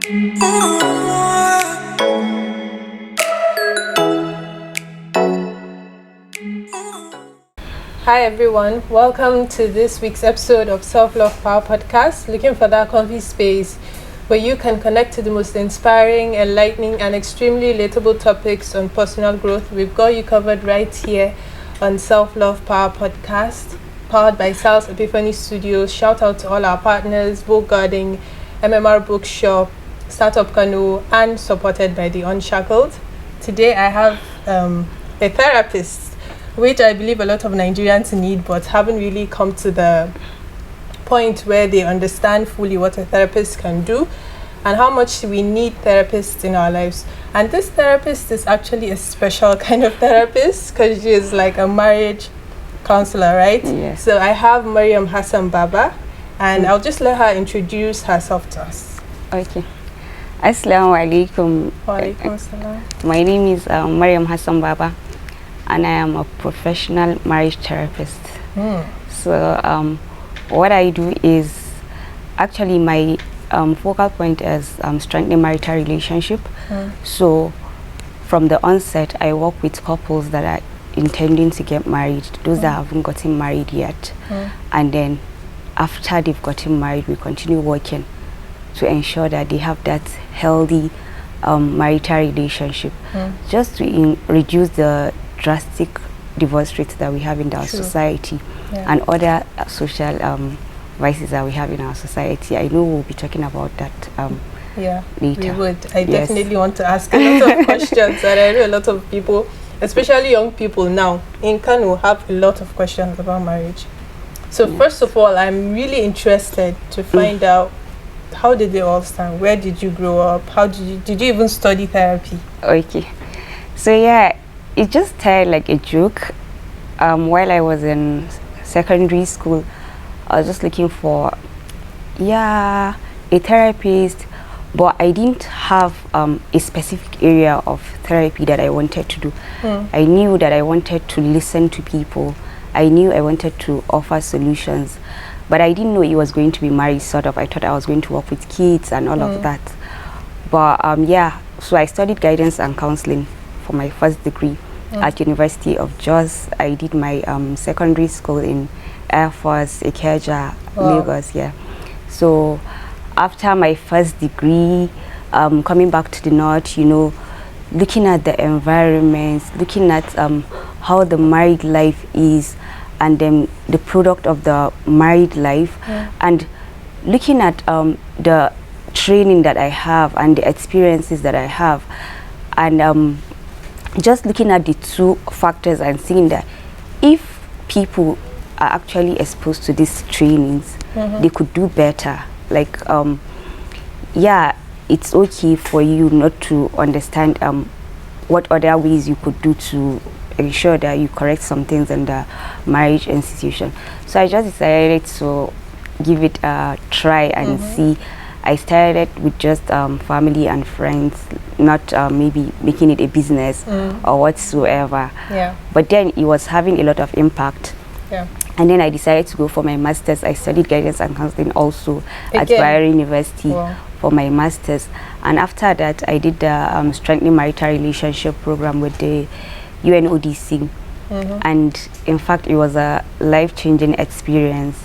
Hi everyone, welcome to this week's episode of Self-Love Power Podcast, looking for that comfy space where you can connect to the most inspiring, enlightening and extremely relatable topics on personal growth. We've got you covered right here on Self-Love Power Podcast, powered by Sales Epiphany Studios. Shout out to all our partners, Vogue Gardening, MMR Bookshop, Startup Canoe, and supported by The Unshackled. Today I have a therapist, which I believe a lot of Nigerians need, but haven't really come to the point where they understand fully what a therapist can do and how much we need therapists in our lives. And this therapist is actually a special kind of therapist because she is like a marriage counselor, right? Yes. So I have Mariam Hassan Baba, and I'll just let her introduce herself to us. Okay. Assalamu alaikum. Wa alaikum salam. My name is Mariam Hassan Baba, and I am a professional marriage therapist. So what I do is, actually my focal point is strengthening marital relationship. So from the onset, I work with couples that are intending to get married, those that haven't gotten married yet. And then after they've gotten married, we continue working to ensure that they have that healthy marital relationship, just to reduce the drastic divorce rates that we have in our society and other social vices that we have in our society. I know we'll be talking about that later. We would. I definitely want to ask a lot of questions, and I know a lot of people, especially young people now in Kano, have a lot of questions about marriage. So first of all, I'm really interested to find out, how did they all start? Where did you grow up? How did you even study therapy? Okay, so yeah, it just started like a joke. While I was in secondary school, I was just looking for a therapist, but I didn't have a specific area of therapy that I wanted to do. I knew that I wanted to listen to people. I knew I wanted to offer solutions, but I didn't know it was going to be marriage sort of. I thought I was going to work with kids and all of that. But so I studied guidance and counseling for my first degree at University of Jos. I did my secondary school in Air Force, Ikeja, Lagos. So after my first degree, coming back to the north, looking at the environment, looking at how the married life is, and then the product of the married life, and looking at the training that I have and the experiences that I have, and just looking at the two factors and seeing that if people are actually exposed to these trainings, they could do better. Like it's okay for you not to understand what other ways you could do to ensure that you correct some things in the marriage institution. So I just decided to give it a try and see. I started with just family and friends, not maybe making it a business or whatsoever. But then it was having a lot of impact. And then I decided to go for my master's. I studied guidance and counseling also at Bayero University for my master's. And after that, I did the strengthening marital relationship program with the UNODC. And in fact, it was a life-changing experience.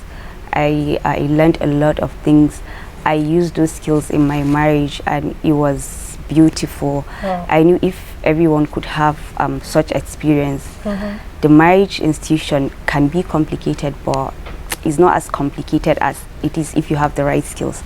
I learned a lot of things. I used those skills in my marriage, and it was beautiful. I knew if everyone could have such experience. The marriage institution can be complicated, but it's not as complicated as it is if you have the right skills.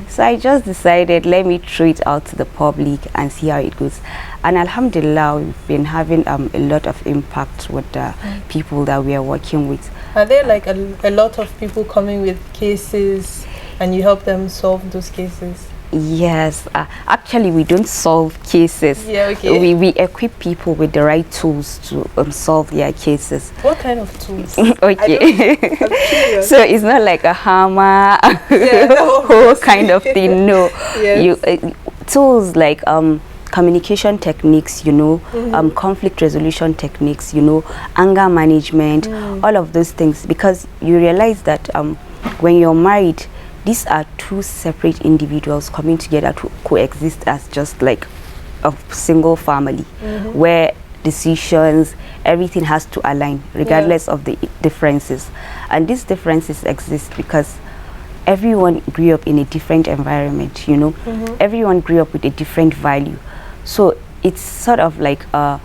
So I just decided, let me throw it out to the public and see how it goes. And alhamdulillah, we've been having a lot of impact with the people that we are working with. Are there like a lot of people coming with cases and you help them solve those cases? Yes, actually we don't solve cases. We equip people with the right tools to solve their cases. What kind of tools? Okay. So it's not like a hammer, whole kind of thing. No, tools like communication techniques, conflict resolution techniques, anger management, all of those things, because you realize that when you're married, these are two separate individuals coming together to coexist as just like a single family, where decisions, everything has to align regardless of the differences. And these differences exist because everyone grew up in a different environment, you know. Everyone grew up with a different value. So it's sort of like a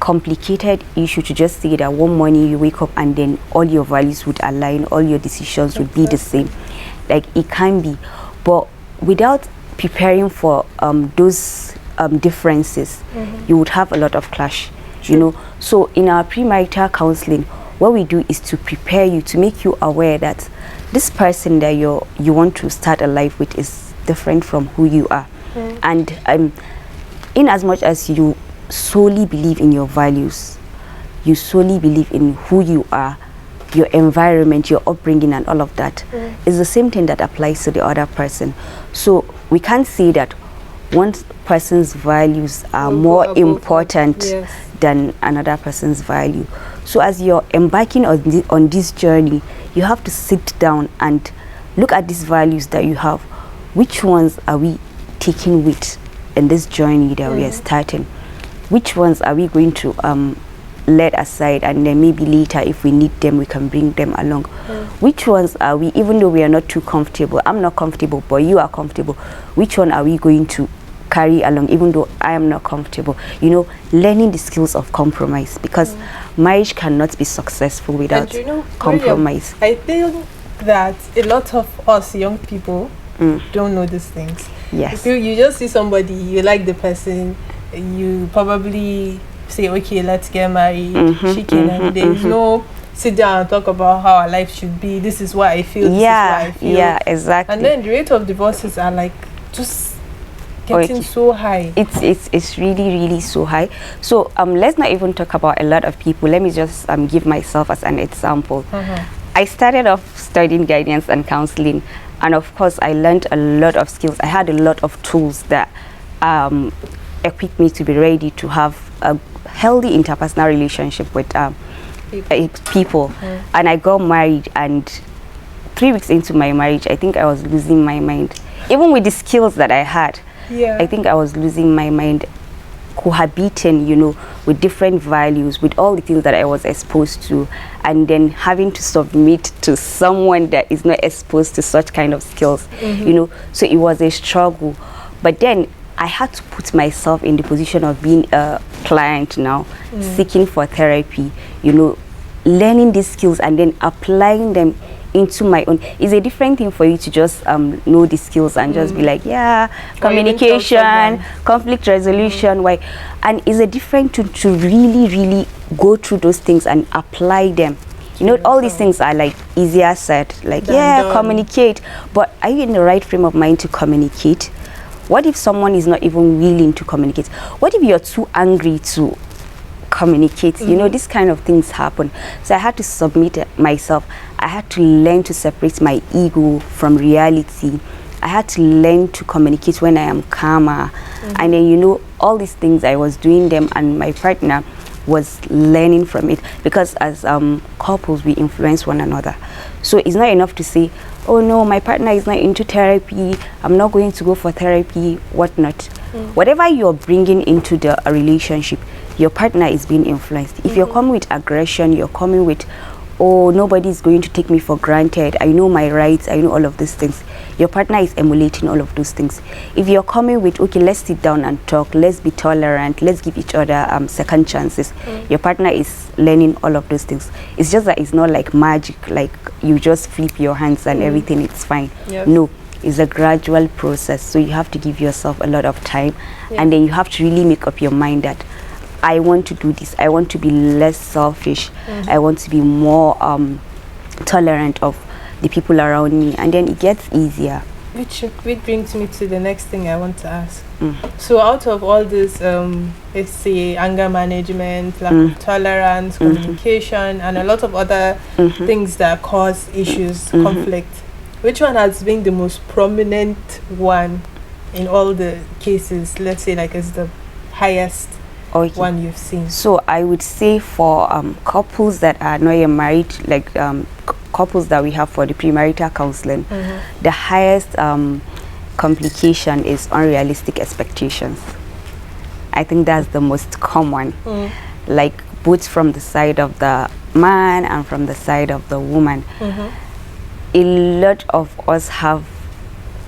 complicated issue to just say that one morning you wake up and then all your values would align, all your decisions would be the same. Like, it can be, but without preparing for those differences, you would have a lot of clash, you know. So in our premarital counseling, what we do is to prepare you, to make you aware that this person that you want to start a life with is different from who you are. And in as much as you solely believe in your values, you solely believe in who you are, your environment, your upbringing and all of that, is the same thing that applies to the other person. So we can't say that one person's values are more important than another person's value. So as you're embarking on this journey, you have to sit down and look at these values that you have. Which ones are we taking with in this journey that we are starting? Which ones are we going to let aside, and then maybe later if we need them we can bring them along? Which ones are we, even though we are not too comfortable, I'm not comfortable but you are comfortable, which one are we going to carry along even though I am not comfortable? You know, learning the skills of compromise, because marriage cannot be successful without compromise. I think that a lot of us young people don't know these things. Yes. You just see somebody, you like the person, you probably say, okay, let's get married, and there is no sit down and talk about how our life should be. This is what I feel. This is what I feel. Yeah, exactly. And then the rate of divorces are like just getting so high. It's really so high. So let's not even talk about a lot of people. Let me just give myself as an example. I started off studying guidance and counseling, and of course I learned a lot of skills. I had a lot of tools that equipped me to be ready to have a healthy interpersonal relationship with people. And I got married, and 3 weeks into my marriage I think I was losing my mind. Even with the skills that I had, I think I was losing my mind, cohabiting, you know, with different values, with all the things that I was exposed to, and then having to submit to someone that is not exposed to such kind of skills, you know. So it was a struggle, but then I had to put myself in the position of being a client now, seeking for therapy, you know, learning these skills and then applying them into my own. It's a different thing for you to just know the skills and just be like, communication, conflict resolution, why? And it's a different to really go through those things and apply them. You know, all these things are like easier said, like communicate, but are you in the right frame of mind to communicate? What if someone is not even willing to communicate? What if you're too angry to communicate? You know, these kind of things happen. So I had to submit myself. I had to learn to separate my ego from reality. I had to learn to communicate when I am calmer. And then, you know, all these things I was doing them, and my partner was learning from it, because as couples we influence one another. So it's not enough to say, oh no, my partner is not into therapy, I'm not going to go for therapy, whatnot. Whatever you're bringing into the relationship, your partner is being influenced. If you're coming with aggression, you're coming with, oh, nobody's going to take me for granted, I know my rights, I know all of these things, your partner is emulating all of those things. If you're coming with, okay, let's sit down and talk, let's be tolerant, let's give each other second chances, your partner is learning all of those things. It's just that it's not like magic, like you just flip your hands and everything, it's fine. No, it's a gradual process. So you have to give yourself a lot of time, and then you have to really make up your mind that I want to do this, I want to be less selfish, I want to be more tolerant of the people around me, and then it gets easier. Which brings me to the next thing I want to ask. So out of all this, let's say anger management, lack of tolerance, communication, and a lot of other things that cause issues, conflict, which one has been the most prominent one in all the cases? Let's say like is the highest one you've seen. So I would say for couples that are not yet married, like couples that we have for the premarital counseling, the highest complication is unrealistic expectations. I think that's the most common, like both from the side of the man and from the side of the woman. A lot of us have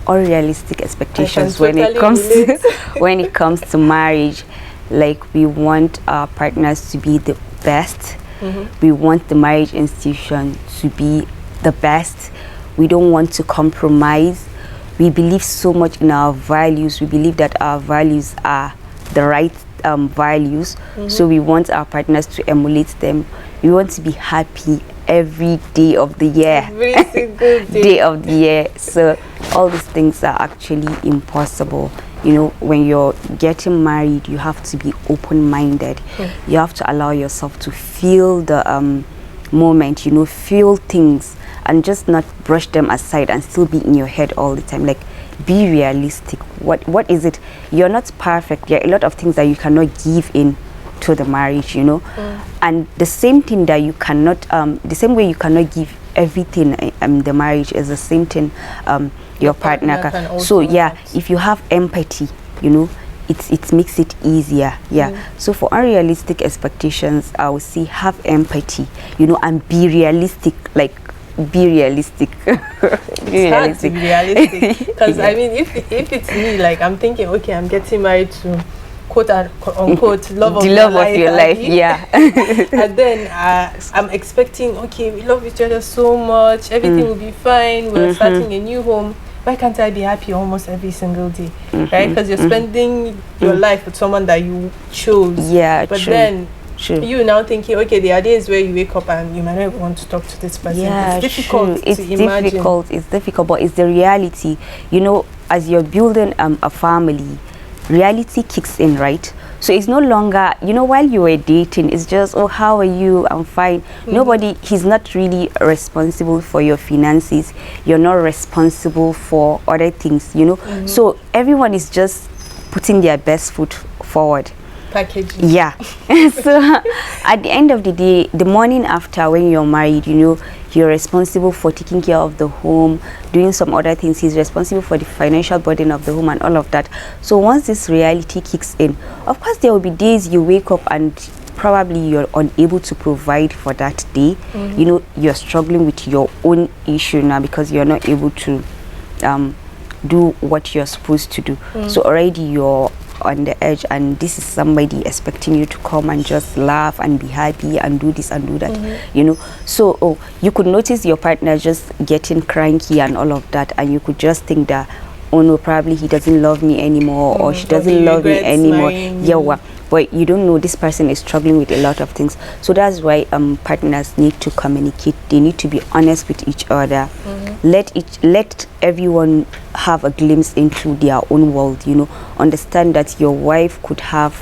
unrealistic expectations when it comes to when it comes to marriage. Like, we want our partners to be the best. We want the marriage institution to be the best. We don't want to compromise. We believe so much in our values. We believe that our values are the right values. So we want our partners to emulate them. We want to be happy every day of the year. Every single day of the year. So all these things are actually impossible. You know, when you're getting married, you have to be open-minded. You have to allow yourself to feel the moment, you know, feel things, and just not brush them aside and still be in your head all the time. Like, be realistic. What is it? You're not perfect. There are a lot of things that you cannot give in to the marriage, you know. And the same thing that you cannot, the same way you cannot give everything in the marriage is the same thing your partner can. So yeah, if you have empathy, you know, it makes it easier. So for unrealistic expectations, I would say have empathy, you know, and be realistic. Like, be realistic. Be realistic. Because I mean, if it's me, like, I'm thinking, okay, I'm getting married to quote unquote love of the love of your life, and then I'm expecting, okay, we love each other so much, everything will be fine, we're starting a new home. Why can't I be happy almost every single day? Right? Because you're spending your life with someone that you chose. But then you now thinking, okay, there are days where you wake up and you might not even want to talk to this person. It's difficult to imagine. It's difficult, but it's the reality. You know, as you're building a family, reality kicks in, right? So it's no longer, you know, while you were dating, it's just, oh, how are you? I'm fine. He's not really responsible for your finances. You're not responsible for other things, you know. So everyone is just putting their best foot forward. Packaging. So at the end of the day, the morning after, when you're married, you know, you're responsible for taking care of the home, doing some other things. He's responsible for the financial burden of the home and all of that. So once this reality kicks in, of course there will be days you wake up and probably you're unable to provide for that day. You know, you're struggling with your own issue now because you're not able to do what you're supposed to do. So already you're on the edge, and this is somebody expecting you to come and just laugh and be happy and do this and do that, you know. So you could notice your partner just getting cranky and all of that, and you could just think that, oh no, probably he doesn't love me anymore, or she doesn't love me anymore. But you don't know, this person is struggling with a lot of things. So that's why partners need to communicate. They need to be honest with each other. Let everyone have a glimpse into their own world, you know. Understand that your wife could have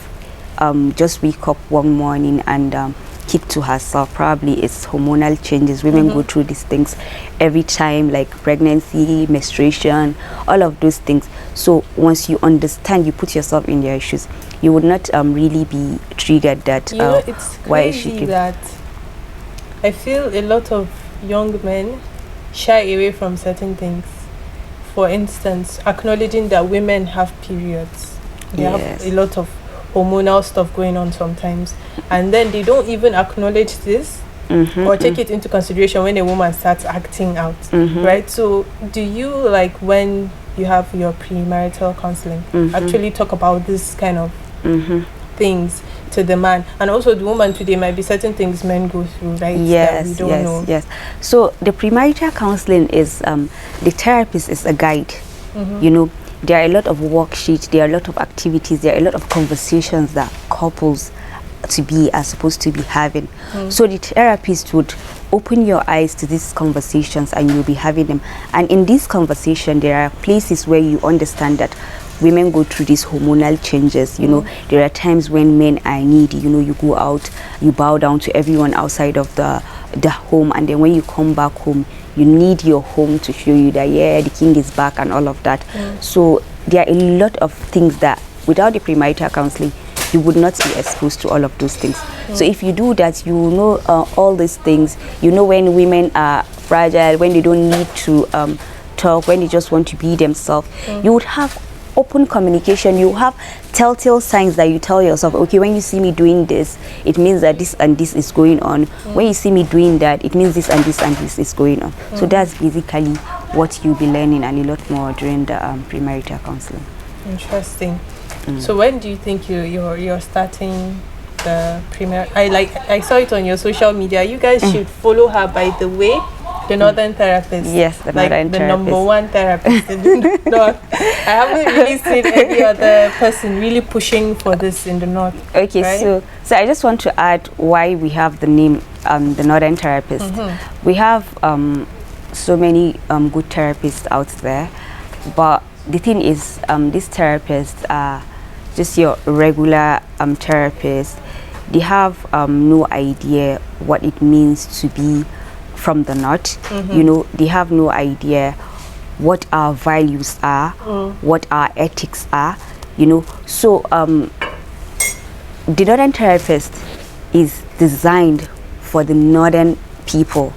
just wake up one morning and keep to herself. Probably it's hormonal changes. Women go through these things every time, like pregnancy, menstruation, all of those things. So once you understand, you put yourself in their shoes, you would not really be triggered that you know, it's why is she crazy that I feel a lot of young men shy away from certain things. For instance, acknowledging that women have periods. They have a lot of hormonal stuff going on sometimes, and then they don't even acknowledge this or take it into consideration when a woman starts acting out, right? So do you, like, when you have your premarital counseling, actually talk about this kind of things to the man? And also the woman today, might be certain things men go through, right? That we don't know. So the premarital counseling is the therapist is a guide. You know, there are a lot of worksheets, there are a lot of activities, there are a lot of conversations that couples are supposed to be having. So the therapist would open your eyes to these conversations, and you'll be having them. And in this conversation, there are places where you understand that women go through these hormonal changes. You know, there are times when men are needy. You know, you go out, you bow down to everyone outside of the home, and then when you come back home, you need your home to show you that, yeah, the king is back and all of that. So there are a lot of things that without the premarital counseling you would not be exposed to all of those things. So if you do that, you know all these things. You know when women are fragile, when they don't need to talk, when they just want to be themselves. You would have open communication. You have telltale signs that you tell yourself, okay, when you see me doing this, it means that this and this is going on. When you see me doing that, it means this and this and this is going on. So that's basically what you'll be learning, and a lot more during the premarital counseling. Interesting. So when do you think you're starting the premarital? I saw it on your social media. You guys should follow her, by the way. The Northern Therapist. Yes, the Northern the Therapist. number one therapist in the North. I haven't really seen any other person really pushing for this in the North. Okay, right? so I just want to add why we have the name the Northern Therapist. We have so many good therapists out there, but the thing is, these therapists are just your regular therapists. They have no idea what it means to be from the North. You know, they have no idea what our values are, what our ethics are, you know. So the Northern Therapist is designed for the Northern people,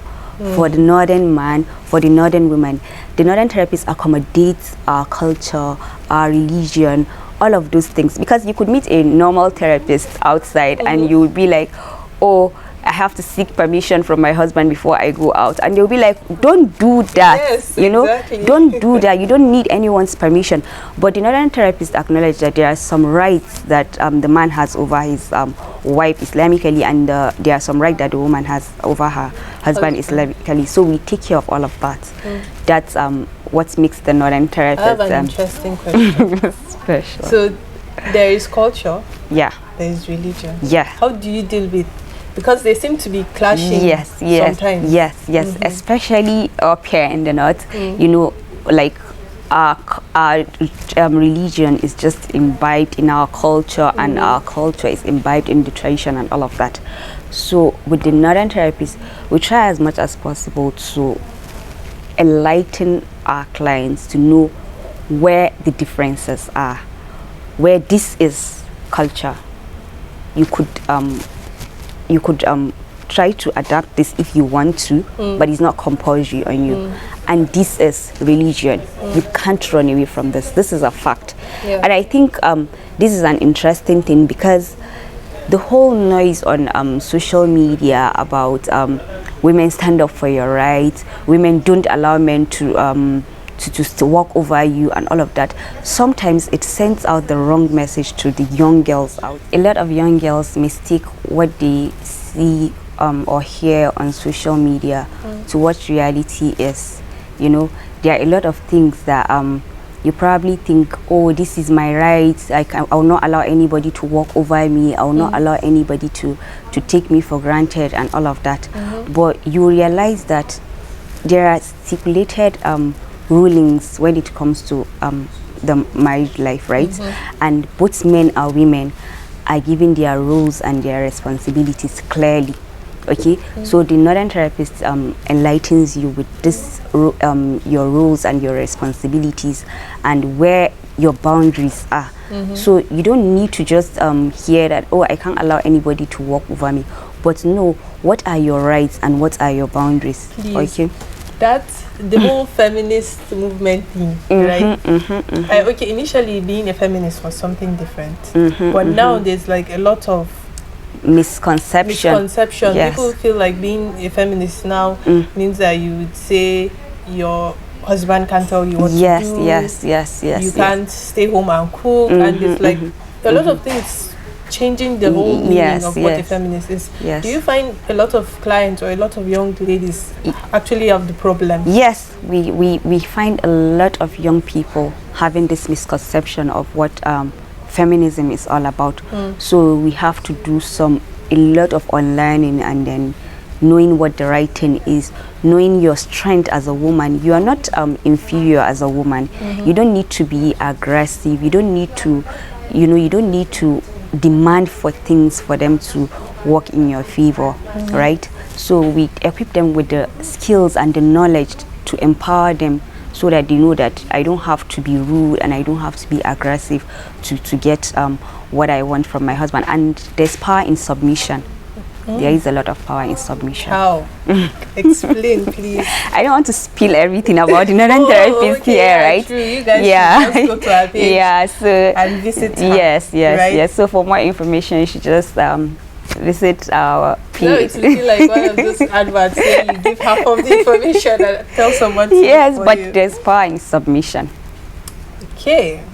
for the Northern man, for the Northern woman. The Northern Therapist accommodates our culture, our religion, all of those things, because you could meet a normal therapist outside and you would be like, oh, I have to seek permission from my husband before I go out, and they'll be like, don't do that. Yes, you know, exactly. Don't do that. You don't need anyone's permission. But the Northern therapist acknowledge that there are some rights that the man has over his wife Islamically, and there are some rights that the woman has over her husband Islamically. So we take care of all of that. That's what makes the Northern therapist I have an interesting question. special. So there is culture. Yeah. There is religion. Yeah. How do you deal with? Because they seem to be clashing. Yes. Sometimes. Yes. Especially up here in the North, you know, like our religion is just imbibed in our culture, and our culture is imbibed in the tradition and all of that. So with the Northern therapists, we try as much as possible to enlighten our clients to know where the differences are, where this is culture. You could try to adapt this if you want to, but it's not compulsory on you. And this is religion. You can't run away from this. This is a fact. Yeah. And I think this is an interesting thing, because the whole noise on social media about women stand up for your rights, women don't allow men to walk over you, and all of that, sometimes it sends out the wrong message to the young girls out. A lot of young girls mistake what they see or hear on social media to what reality is. You know, there are a lot of things that you probably think, oh, this is my right, I will not allow anybody to walk over me, I will not allow anybody to take me for granted, and all of that. But you realize that there are stipulated rulings when it comes to the married life, right? And both men and women are given their roles and their responsibilities clearly. Okay, so the Northern therapist enlightens you with this your roles and your responsibilities and where your boundaries are. So you don't need to just hear that, oh, I can't allow anybody to walk over me, but know what are your rights and what are your boundaries. Yes. Okay, That's the whole feminist movement thing, right? Okay, initially being a feminist was something different, but now there's like a lot of misconception. Yes. People feel like being a feminist now means that you would say your husband can't tell you what to do. Yes. You can't stay home and cook, and it's like a lot of things changing the whole meaning of what a feminist is. Do you find a lot of clients or a lot of young ladies actually have the problem? Yes, we find a lot of young people having this misconception of what feminism is all about. So we have to do a lot of unlearning, and then knowing what the right thing is, knowing your strength as a woman. You are not inferior as a woman. You don't need to be aggressive. You don't need to, you don't need to demand for things for them to work in your favor, right? So we equip them with the skills and the knowledge to empower them so that they know that I don't have to be rude and I don't have to be aggressive to get what I want from my husband. And there's power in submission. There is a lot of power in submission. How? Explain, please. I don't want to spill everything about the Northern therapist here, yeah, right? True. You guys should just go to her page and visit her. Yes, right? yes. So for more information, you should just visit our page. No, it's looking like one of those adverts saying you give half of the information and tell someone to yes, look for but you. there's power in submission. Okay.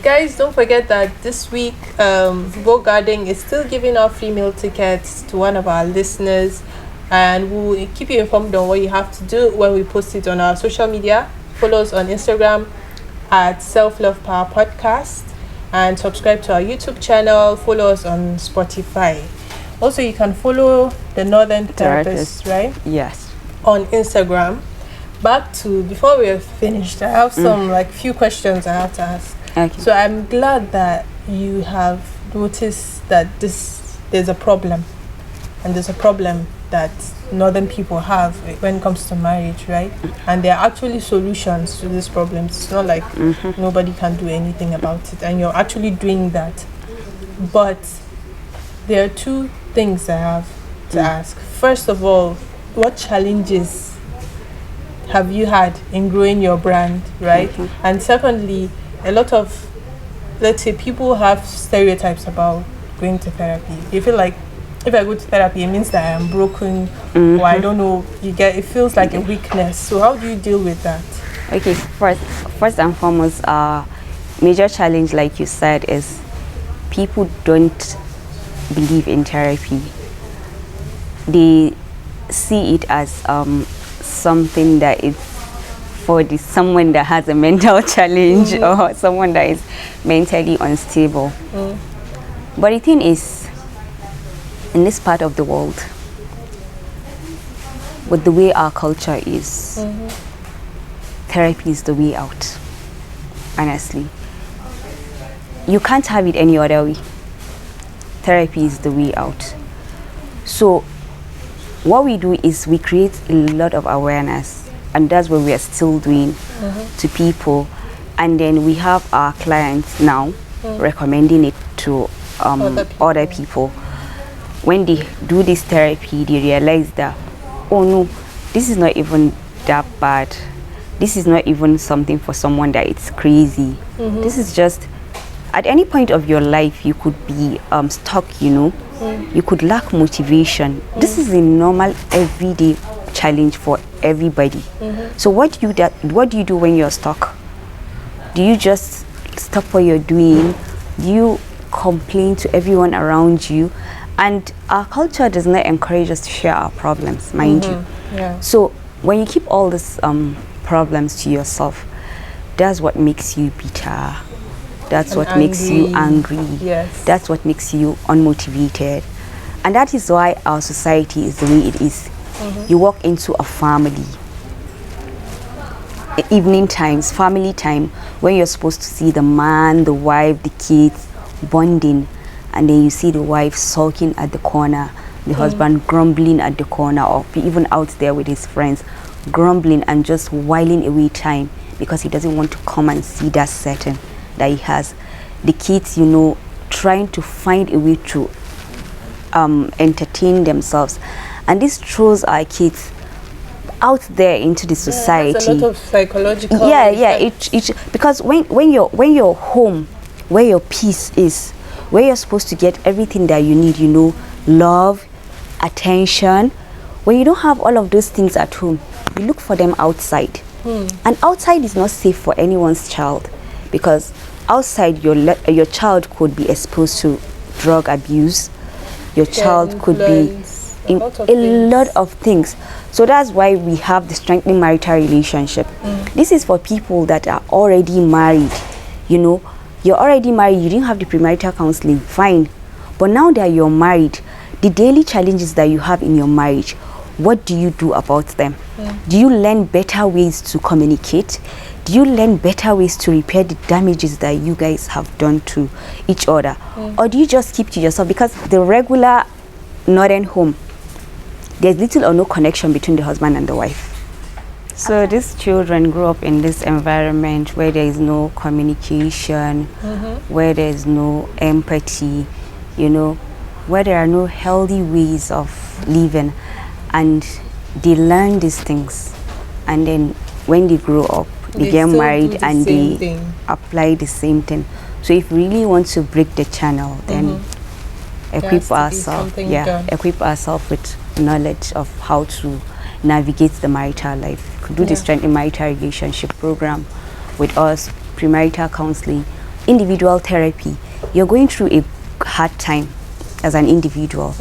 Guys, don't forget that this week Vogue Garden is still giving out free meal tickets to one of our listeners, and we'll keep you informed on what you have to do when we post it on our social media. Follow us on Instagram at Self Love Power Podcast, and subscribe to our YouTube channel. Follow us on Spotify. Also, you can follow the Northern Therapist, right? Yes. On Instagram. Back to, before we are finished, I have some few questions I have to ask. Okay. So I'm glad that you have noticed that there's a problem, and there's a problem that Northern people have when it comes to marriage, right? And there are actually solutions to these problems. It's not like nobody can do anything about it, and you're actually doing that. But there are two things I have to ask. First of all, what challenges have you had in growing your brand, right? And secondly, a lot of, let's say, people have stereotypes about going to therapy. You feel like if I go to therapy, it means that I am broken, or I don't know, it feels like a weakness. So how do you deal with that? Okay, first and foremost, major challenge, like you said, is people don't believe in therapy. They see it as something that is for someone that has a mental challenge or someone that is mentally unstable. But the thing is, in this part of the world, with the way our culture is, therapy is the way out. Honestly, you can't have it any other way. Therapy is the way out. So what we do is we create a lot of awareness, and that's what we are still doing to people. And then we have our clients now recommending it to other people. When they do this therapy, they realize that, oh no, this is not even that bad. This is not even something for someone that it's crazy. This is just, at any point of your life, you could be stuck, you could lack motivation. This is a normal, everyday challenge for everybody. So what do you do when you're stuck? Do you just stop what you're doing? Do you complain to everyone around you? And our culture does not encourage us to share our problems, mind you. Yeah. So when you keep all these problems to yourself, that's what makes you bitter. That's what makes you angry. Yes. That's what makes you unmotivated. And that is why our society is the way it is. You walk into a family, evening times, family time, when you're supposed to see the man, the wife, the kids bonding, and then you see the wife sulking at the corner, the husband grumbling at the corner, or even out there with his friends, grumbling and just whiling away time because he doesn't want to come and see that setting that he has. The kids, trying to find a way to entertain themselves, and this throws our kids out there into the society. That's a lot of psychological. Because when you're home, where your peace is, where you're supposed to get everything that you need, love, attention. When you don't have all of those things at home, you look for them outside. And outside is not safe for anyone's child, because outside your child could be exposed to drug abuse. Your child could be in a lot of things. So that's why we have the strengthening marital relationship. This is for people that are already married. You're already married, you didn't have the premarital counseling, fine. But now that you're married, the daily challenges that you have in your marriage, what do you do about them? Do you learn better ways to communicate? Do you learn better ways to repair the damages that you guys have done to each other? Or do you just keep to yourself? Because the regular Northern home, there's little or no connection between the husband and the wife. So these children grow up in this environment where there is no communication, where there is no empathy, you know, where there are no healthy ways of living, and they learn these things, and then when they grow up, they get married and they apply the same thing. So if we really want to break the channel, then equip ourselves with knowledge of how to navigate the marital life. Could do the Strength in Marital Relationship program with us, premarital counseling, individual therapy. You're going through a hard time as an individual,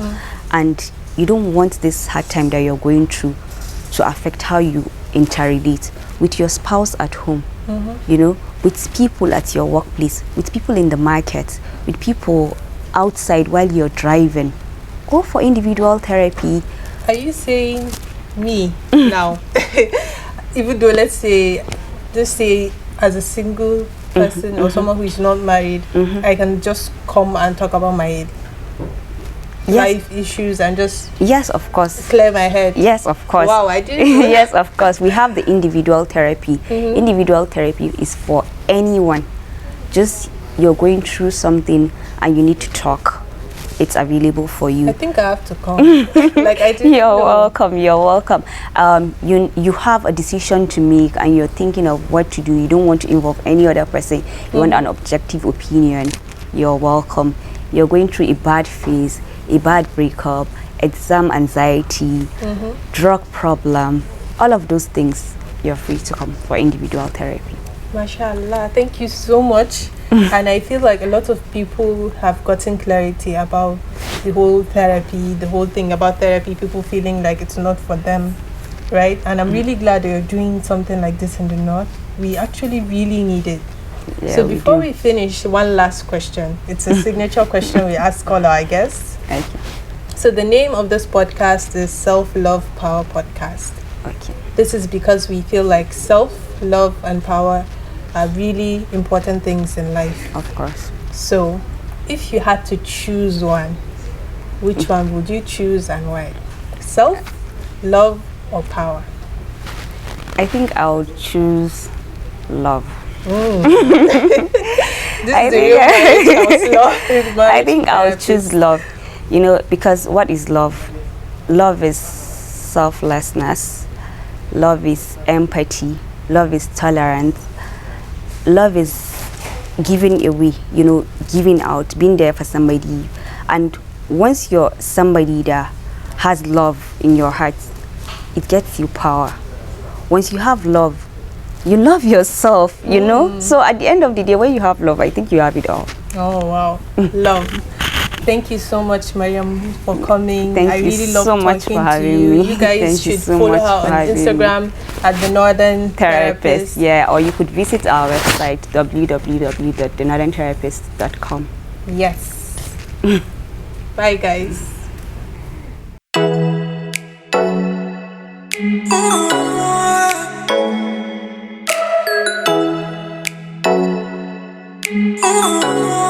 and you don't want this hard time that you're going through to affect how you interrelate with your spouse at home, you know, with people at your workplace, with people in the market, with people outside while you're driving. Go for individual therapy. Are you saying me now? Even though, let's say, just say as a single person or someone who is not married, I can just come and talk about my life issues and just of course, clear my head. Yes, of course. Wow, I did. Yes, of course. We have the individual therapy. Individual therapy is for anyone. Just you're going through something and you need to talk. It's available for you. I think I have to come. Like I didn't You're know. welcome. You're welcome. You have a decision to make and you're thinking of what to do. You don't want to involve any other person. You want an objective opinion. You're welcome. You're going through a bad phase, a bad breakup, exam anxiety, drug problem, all of those things. You're free to come for individual therapy. Mashallah, thank you so much. And I feel like a lot of people have gotten clarity about the whole therapy, the whole thing about therapy, people feeling like it's not for them, right? And I'm really glad that you're doing something like this in the North. We actually really need it. Yeah, so before we finish, one last question. It's a signature question we ask all our guests. Okay. So the name of this podcast is Self-Love Power Podcast. Okay. This is because we feel like self-love and power are really important things in life. Of course. So, if you had to choose one, which one would you choose and why? Self, love, or power? I think I'll choose love. I think I'll choose love. You know, because what is love? Love is selflessness. Love is empathy. Love is tolerance. Love is giving away, you know, giving out, being there for somebody. And once you're somebody that has love in your heart, it gets you power. Once you have love, you love yourself, you know. So at the end of the day, when you have love, I think you have it all. Oh, wow. Love. Thank you so much, Mariam, for coming. Thank I you really love so much talking for to having you. me. You guys should follow her on Instagram at The Northern Therapist. Yeah, or you could visit our website, www.thenortherntherapist.com. Yes. Bye, guys. Oh